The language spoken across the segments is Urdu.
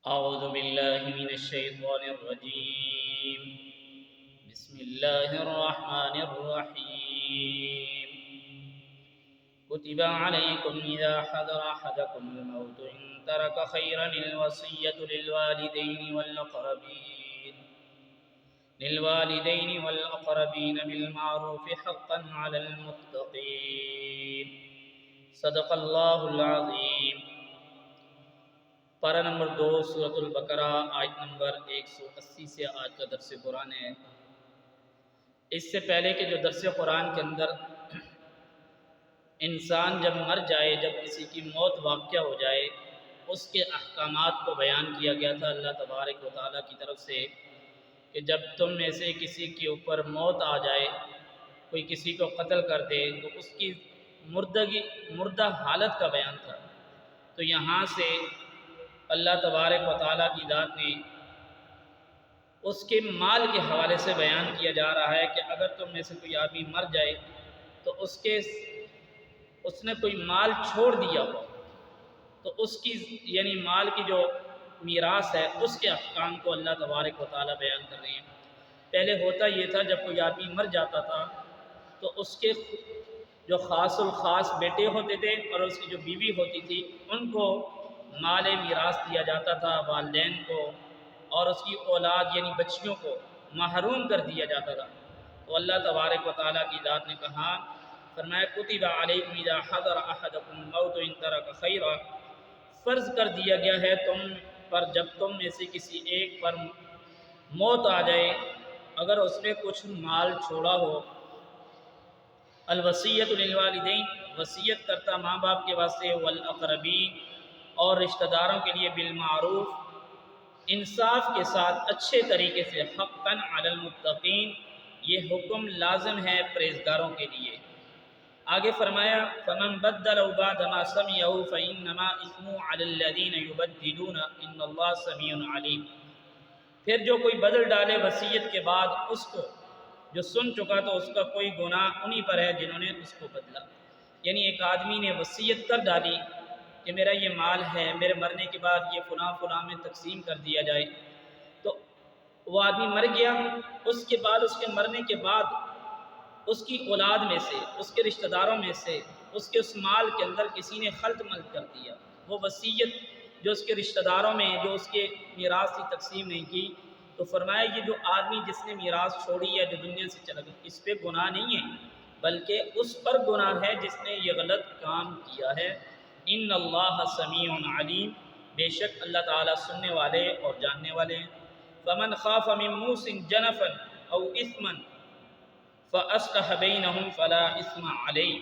أعوذ بالله من الشيطان الرجيم. بسم الله الرحمن الرحيم. كتب عليكم إذا حضر أحدكم الموت إن ترك خيرا الوصية للوالدين والأقربين بالمعروف حقا على المتقين. صدق الله العظيم. پارہ نمبر 2 سورۃ البقرہ آیت نمبر 180 سے آج کا درس قرآن ہے۔ اس سے پہلے کہ جو درس قرآن کے اندر انسان جب مر جائے، جب کسی کی موت واقع ہو جائے، اس کے احکامات کو بیان کیا گیا تھا اللہ تبارک و تعالیٰ کی طرف سے کہ جب تم میں سے کسی کے اوپر موت آ جائے، کوئی کسی کو قتل کر دے تو اس کی مردہ حالت کا بیان تھا۔ تو یہاں سے اللہ تبارک و تعالیٰ کی ذات نے اس کے مال کے حوالے سے بیان کیا جا رہا ہے کہ اگر تم میں سے کوئی آدمی مر جائے تو اس نے کوئی مال چھوڑ دیا ہو تو اس کی یعنی مال کی جو میراث ہے اس کے احکام کو اللہ تبارک و تعالیٰ بیان کر رہے ہیں۔ پہلے ہوتا یہ تھا جب کوئی آدمی مر جاتا تھا تو اس کے جو خاص الخاص بیٹے ہوتے تھے اور اس کی جو بیوی ہوتی تھی ان کو مال میراث دیا جاتا تھا، والدین کو اور اس کی اولاد یعنی بچیوں کو محروم کر دیا جاتا تھا۔ تو اللہ تبارک و تعالیٰ کی ذات نے کہا، فرمایا کتب علیکم اذا حضر احدکم الموت ان ترک خیرا، فرض کر دیا گیا ہے تم پر جب تم میں سے کسی ایک پر موت آ جائے اگر اس نے کچھ مال چھوڑا ہو، الوصیۃ للوالدین، وصیت کرتا ماں باپ کے واسطے، والاقربین، اور رشتہ داروں کے لیے، بالمعروف، انصاف کے ساتھ اچھے طریقے سے، حقا علی المتقین، یہ حکم لازم ہے پرہیزگاروں کے لیے۔ آگے فرمایا فمن بدلہ بعد ما سمعہ فانما اثمہ علی الذین یبدلون ان اللہ سمیع علیم۔ پھر جو کوئی بدل ڈالے وصیت کے بعد اس کو جو سن چکا تو اس کا کوئی گناہ انہی پر ہے جنہوں نے اس کو بدلا۔ یعنی ایک آدمی نے وصیت کر ڈالی کہ میرا یہ مال ہے، میرے مرنے کے بعد یہ فلاں فلاں میں تقسیم کر دیا جائے، تو وہ آدمی مر گیا، اس کے بعد اس کے مرنے کے بعد اس کی اولاد میں سے، اس کے رشتہ داروں میں سے، اس کے اس مال کے اندر کسی نے خلط ملط کر دیا، وہ وصیت جو اس کے رشتہ داروں میں جو اس کے میراث کی تقسیم نہیں کی، تو فرمایا یہ جو آدمی جس نے میراث چھوڑی ہے جو دنیا سے چلا گیا اس پہ گناہ نہیں ہے، بلکہ اس پر گناہ ہے جس نے یہ غلط کام کیا ہے۔ ان اللہ سمیع علیم، بے شک اللہ تعالیٰ سننے والے اور جاننے والے ہیں۔ فمن خاف من موص جنفا او اثما فاصلح بینہم فلا اثم علیہ۔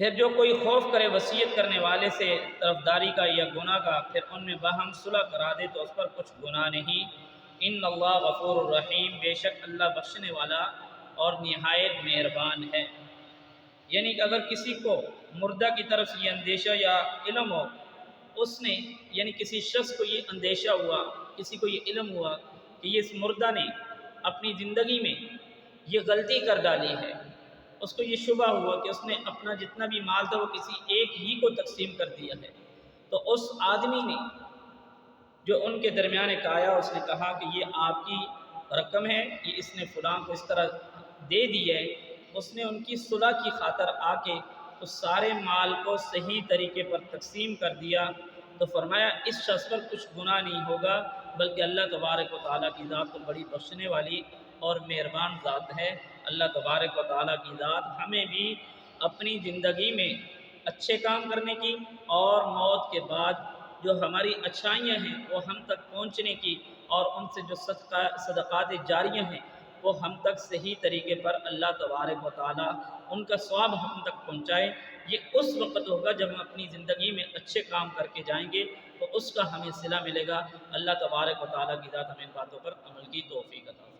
پھر جو کوئی خوف کرے وصیت کرنے والے سے طرفداری کا یا گناہ کا، پھر ان میں باہم صلح کرا دے تو اس پر کچھ گناہ نہیں۔ ان اللہ غفور الرحیم، بے شک اللہ بخشنے والا اور نہایت مہربان ہے۔ یعنی کہ اگر کسی کو مردہ کی طرف سے یہ اندیشہ یا علم ہو، اس نے یعنی کسی شخص کو یہ اندیشہ ہوا، کسی کو یہ علم ہوا کہ یہ اس مردہ نے اپنی زندگی میں یہ غلطی کر ڈالی ہے، اس کو یہ شبہ ہوا کہ اس نے اپنا جتنا بھی مال تھا وہ کسی ایک ہی کو تقسیم کر دیا ہے، تو اس آدمی نے جو ان کے درمیان ایک آیا، اس نے کہا کہ یہ آپ کی رقم ہے، یہ اس نے فلاں کو اس طرح دے دی ہے، اس نے ان کی صلح کی خاطر آ کے اس سارے مال کو صحیح طریقے پر تقسیم کر دیا، تو فرمایا اس شخص پر کچھ گناہ نہیں ہوگا، بلکہ اللہ تبارک و تعالیٰ کی ذات تو بڑی بخشنے والی اور مہربان ذات ہے۔ اللہ تبارک و تعالیٰ کی ذات ہمیں بھی اپنی زندگی میں اچھے کام کرنے کی اور موت کے بعد جو ہماری اچھائیاں ہیں وہ ہم تک پہنچنے کی، اور ان سے جو صدقات جاریہ ہیں وہ ہم تک صحیح طریقے پر اللہ تبارک و تعالیٰ ان کا ثواب ہم تک پہنچائے۔ یہ اس وقت ہوگا جب ہم اپنی زندگی میں اچھے کام کر کے جائیں گے تو اس کا ہمیں صلہ ملے گا۔ اللہ تبارک و تعالیٰ کی ذات ہمیں ان باتوں پر عمل کی توفیق عطا فرمائے۔